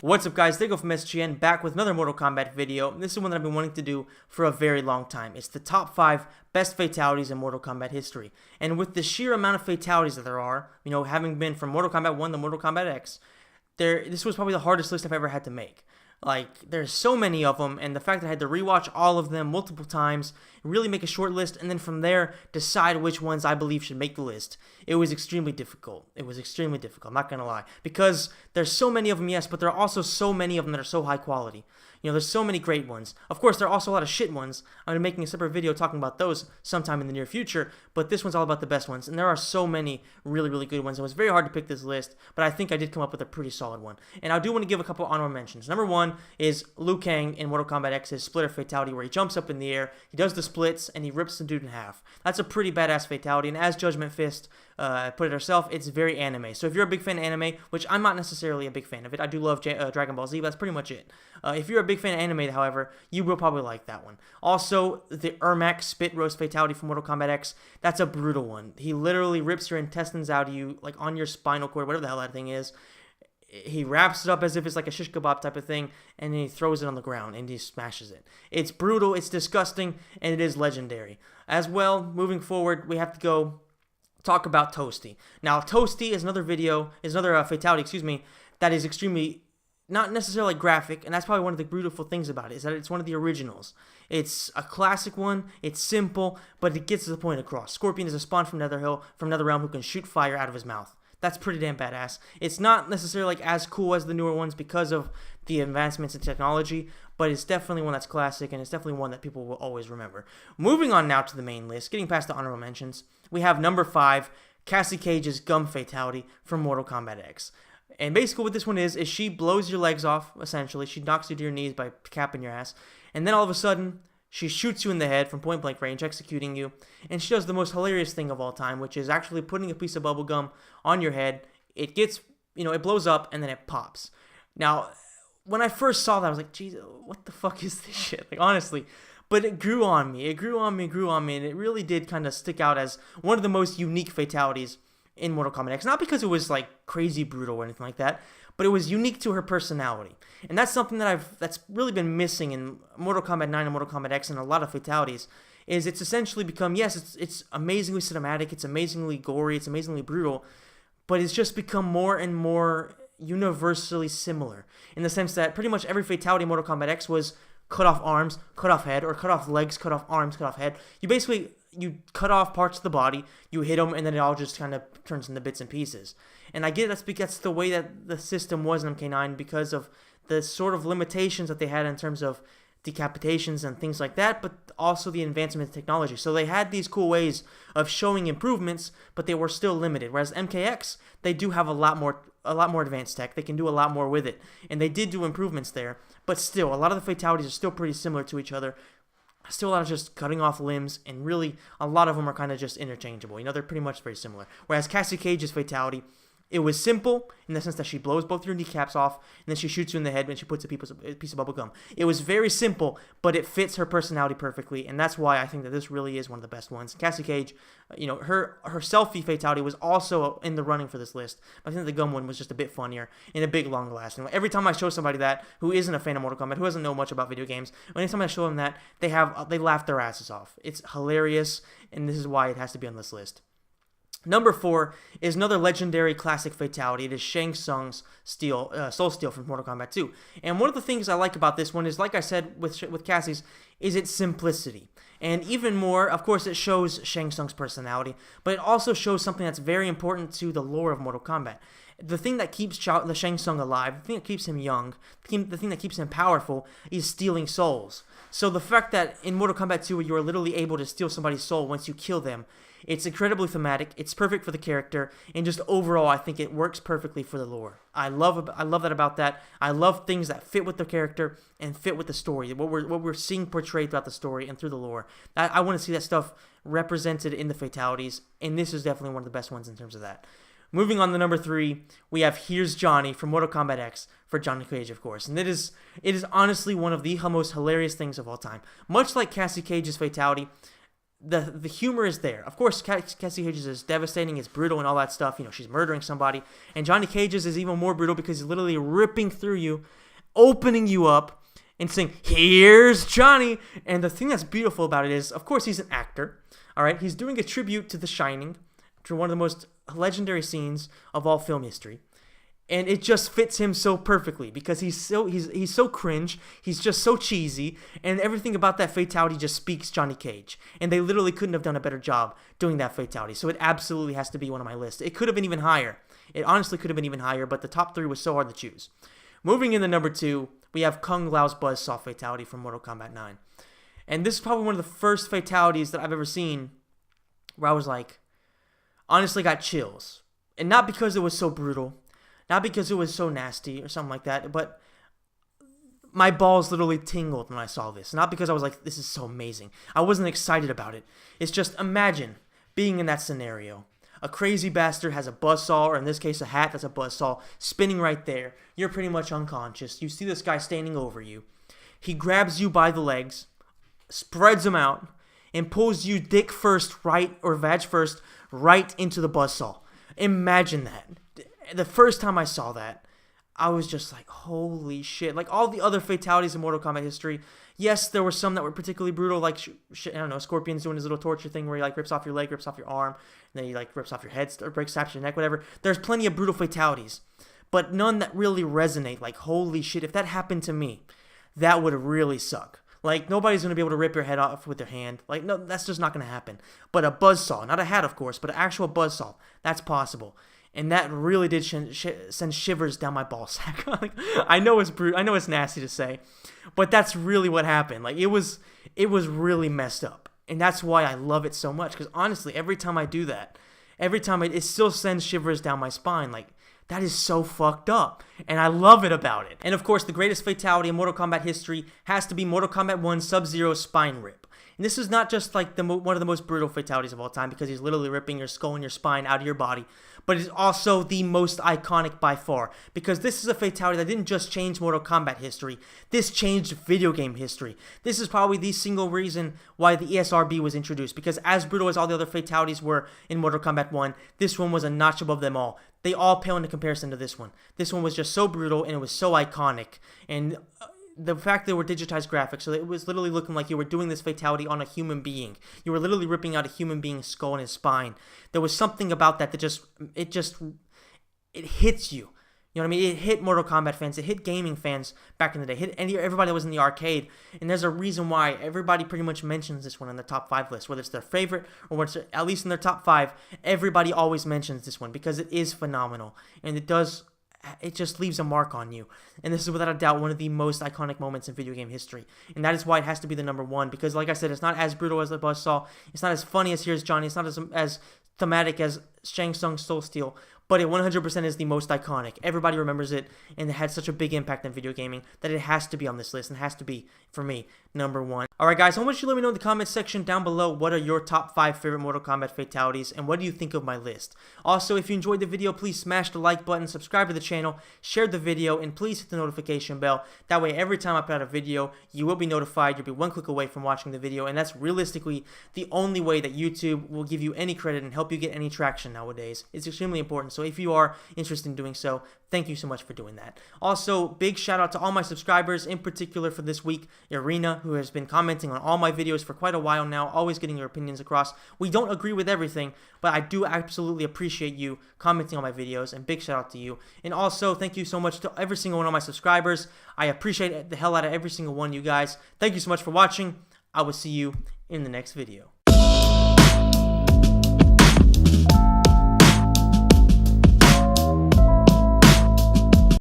What's up, guys? They go from SGN, back with another Mortal Kombat video. This is one that I've been wanting to do for a very long time. It's the top 5 best fatalities in Mortal Kombat history. And with the sheer amount of fatalities that there are, having been from Mortal Kombat 1 to Mortal Kombat X, this was probably the hardest list I've ever had to make. There's so many of them, and the fact that I had to rewatch all of them multiple times, really make a short list, and then from there, decide which ones I believe should make the list. It was extremely difficult. I'm not gonna lie. Because there's so many of them, yes, but there are also so many of them that are so high quality. There's so many great ones. Of course, there are also a lot of shit ones. I'm going to be making a separate video talking about those sometime in the near future, but this one's all about the best ones, and there are so many really, really good ones. It was very hard to pick this list, but I think I did come up with a pretty solid one. And I do want to give a couple honorable mentions. Number 1 is Liu Kang in Mortal Kombat X's splitter fatality, where he jumps up in the air, he does the splits, and he rips the dude in half. That's a pretty badass fatality, and as Judgment Fist put it herself, it's very anime. So if you're a big fan of anime, which I'm not necessarily a big fan of it, I do love Dragon Ball Z, but that's pretty much it. If you're a big fan of anime, however, you will probably like that one. Also, the Ermac spit roast fatality from Mortal Kombat X, that's a brutal one. He literally rips your intestines out of you, like on your spinal cord, whatever the hell that thing is. He wraps it up as if it's like a shish kebab type of thing, and then he throws it on the ground, and he smashes it. It's brutal, it's disgusting, and it is legendary. As well, moving forward, we have to go talk about Toasty. Now, Toasty is another fatality, that is extremely, not necessarily graphic, and that's probably one of the beautiful things about it, is that it's one of the originals. It's a classic one, it's simple, but it gets the point across. Scorpion is a spawn from Netherrealm who can shoot fire out of his mouth. That's pretty damn badass. It's not necessarily as cool as the newer ones because of the advancements in technology, but it's definitely one that's classic, and it's definitely one that people will always remember. Moving on now to the main list, getting past the honorable mentions, we have number 5, Cassie Cage's gum fatality from Mortal Kombat X. And basically what this one is she blows your legs off, essentially. She knocks you to your knees by capping your ass. And then all of a sudden, she shoots you in the head from point blank range, executing you. And she does the most hilarious thing of all time, which is actually putting a piece of bubble gum on your head. It gets, it blows up, and then it pops. Now, when I first saw that, I was like, geez, what the fuck is this shit? Honestly. But it grew on me, and it really did kind of stick out as one of the most unique fatalities in Mortal Kombat X. Not because it was crazy brutal or anything like that, but it was unique to her personality. And that's something that's really been missing in Mortal Kombat 9 and Mortal Kombat X and a lot of fatalities, is it's essentially become, yes, it's amazingly cinematic, it's amazingly gory, it's amazingly brutal, but it's just become more and more universally similar, in the sense that pretty much every fatality in Mortal Kombat X was cut off arms, cut off head, or cut off legs, cut off arms, cut off head. You cut off parts of the body, you hit them, and then it all just kind of turns into bits and pieces. And I get that's the way that the system was in MK9 because of the sort of limitations that they had in terms of decapitations and things like that, but also the advancement of technology. So they had these cool ways of showing improvements, but they were still limited. Whereas MKX, they do have a lot more advanced tech. They can do a lot more with it, and they did do improvements there. But still, a lot of the fatalities are still pretty similar to each other. Still a lot of just cutting off limbs, and really a lot of them are kind of just interchangeable. They're pretty much very similar. Whereas Cassie Cage's fatality, it was simple in the sense that she blows both your kneecaps off, and then she shoots you in the head, and she puts a piece of bubble gum. It was very simple, but it fits her personality perfectly, and that's why I think that this really is one of the best ones. Cassie Cage, her selfie fatality was also in the running for this list. I think the gum one was just a bit funnier and a bit long lasting. Every time I show somebody that who isn't a fan of Mortal Kombat, who doesn't know much about video games, anytime I show them that, they laugh their asses off. It's hilarious, and this is why it has to be on this list. Number 4 is another legendary classic fatality. It is Shang Tsung's Soul Steal from Mortal Kombat 2. And one of the things I like about this one is, like I said with Cassie's, is its simplicity. And even more, of course, it shows Shang Tsung's personality, but it also shows something that's very important to the lore of Mortal Kombat. The thing that keeps the Shang Tsung alive, the thing that keeps him young, the thing that keeps him powerful is stealing souls. So the fact that in Mortal Kombat 2 you are literally able to steal somebody's soul once you kill them, it's incredibly thematic, it's perfect for the character, and just overall I think it works perfectly for the lore. I love that about that. I love things that fit with the character and fit with the story, what we're seeing portrayed throughout the story and through the lore. I want to see that stuff represented in the fatalities, and this is definitely one of the best ones in terms of that. Moving on to number 3, we have Here's Johnny from Mortal Kombat X for Johnny Cage, of course. And it is honestly one of the most hilarious things of all time. Much like Cassie Cage's fatality, the humor is there. Of course, Cassie Cage's is devastating, it's brutal, and all that stuff. She's murdering somebody. And Johnny Cage's is even more brutal because he's literally ripping through you, opening you up, and saying, "Here's Johnny." And the thing that's beautiful about it is, of course, he's an actor. All right, he's doing a tribute to The Shining, to one of the most legendary scenes of all film history. And it just fits him so perfectly because he's so cringe, he's just so cheesy, and everything about that fatality just speaks Johnny Cage. And they literally couldn't have done a better job doing that fatality. So it absolutely has to be one of my lists. It could have been even higher. It honestly could have been even higher, but the top 3 was so hard to choose. Moving into number 2, we have Kung Lao's buzzsaw fatality from Mortal Kombat 9. And this is probably one of the first fatalities that I've ever seen where I was like, honestly got chills. And not because it was so brutal, not because it was so nasty or something like that, but my balls literally tingled when I saw this. Not because I was like, this is so amazing. I wasn't excited about it. It's just, imagine being in that scenario. A crazy bastard has a buzzsaw, or in this case a hat that's a buzzsaw, spinning right there. You're pretty much unconscious. You see this guy standing over you. He grabs you by the legs, spreads them out, and pulls you dick first, right, or vag first, right into the buzzsaw. Imagine that. The first time I saw that, I was just like, holy shit. Like all the other fatalities in Mortal Kombat history, yes, there were some that were particularly brutal, like, I don't know, Scorpion's doing his little torture thing where he like rips off your leg, rips off your arm, and then he like rips off your head, or snaps your neck, whatever. There's plenty of brutal fatalities, but none that really resonate. Like, holy shit, if that happened to me, that would really suck. Like, nobody's going to be able to rip your head off with their hand. Like, no, that's just not going to happen. But a buzzsaw, not a hat, of course, but an actual buzzsaw, that's possible. And that really did send shivers down my ball sack. Like, I know it's nasty to say, but that's really what happened. Like, it was really messed up. And that's why I love it so much. Because honestly, every time I do that, it still sends shivers down my spine. Like, that is so fucked up. And I love it about it. And of course, the greatest fatality in Mortal Kombat history has to be Mortal Kombat 1 Sub-Zero's spine rip. And this is not just like one of the most brutal fatalities of all time because he's literally ripping your skull and your spine out of your body, but it's also the most iconic by far because this is a fatality that didn't just change Mortal Kombat history, this changed video game history. This is probably the single reason why the ESRB was introduced because as brutal as all the other fatalities were in Mortal Kombat 1, this one was a notch above them all. They all pale into comparison to this one. This one was just so brutal and it was so iconic. And the fact that they were digitized graphics, so it was literally looking like you were doing this fatality on a human being. You were literally ripping out a human being's skull and his spine. There was something about that it hits you. You know what I mean? It hit Mortal Kombat fans. It hit gaming fans back in the day. It hit everybody that was in the arcade. And there's a reason why everybody pretty much mentions this one in the top 5 list. Whether it's their favorite or whether it's at least in their top 5, everybody always mentions this one because it is phenomenal. And it just leaves a mark on you. And this is without a doubt one of the most iconic moments in video game history. And that is why it has to be the number 1. Because like I said, it's not as brutal as the buzzsaw. It's not as funny as Here's Johnny. It's not as thematic as Shang Tsung Soul Steel. But it 100% is the most iconic. Everybody remembers it. And it had such a big impact in video gaming that it has to be on this list. And has to be, for me, number 1. Alright guys, I want you to let me know in the comments section down below what are your top 5 favorite Mortal Kombat fatalities and what do you think of my list. Also, if you enjoyed the video, please smash the like button, subscribe to the channel, share the video, and please hit the notification bell. That way every time I put out a video, you will be notified. You'll be one click away from watching the video, and that's realistically the only way that YouTube will give you any credit and help you get any traction nowadays. It's extremely important, so if you are interested in doing so, thank you so much for doing that. Also, big shout out to all my subscribers, in particular for this week, Irina, who has been commenting on all my videos for quite a while now, always getting your opinions across. We don't agree with everything, but I do absolutely appreciate you commenting on my videos, and big shout out to you. And also, thank you so much to every single one of my subscribers. I appreciate the hell out of every single one of you guys. Thank you so much for watching. I will see you in the next video.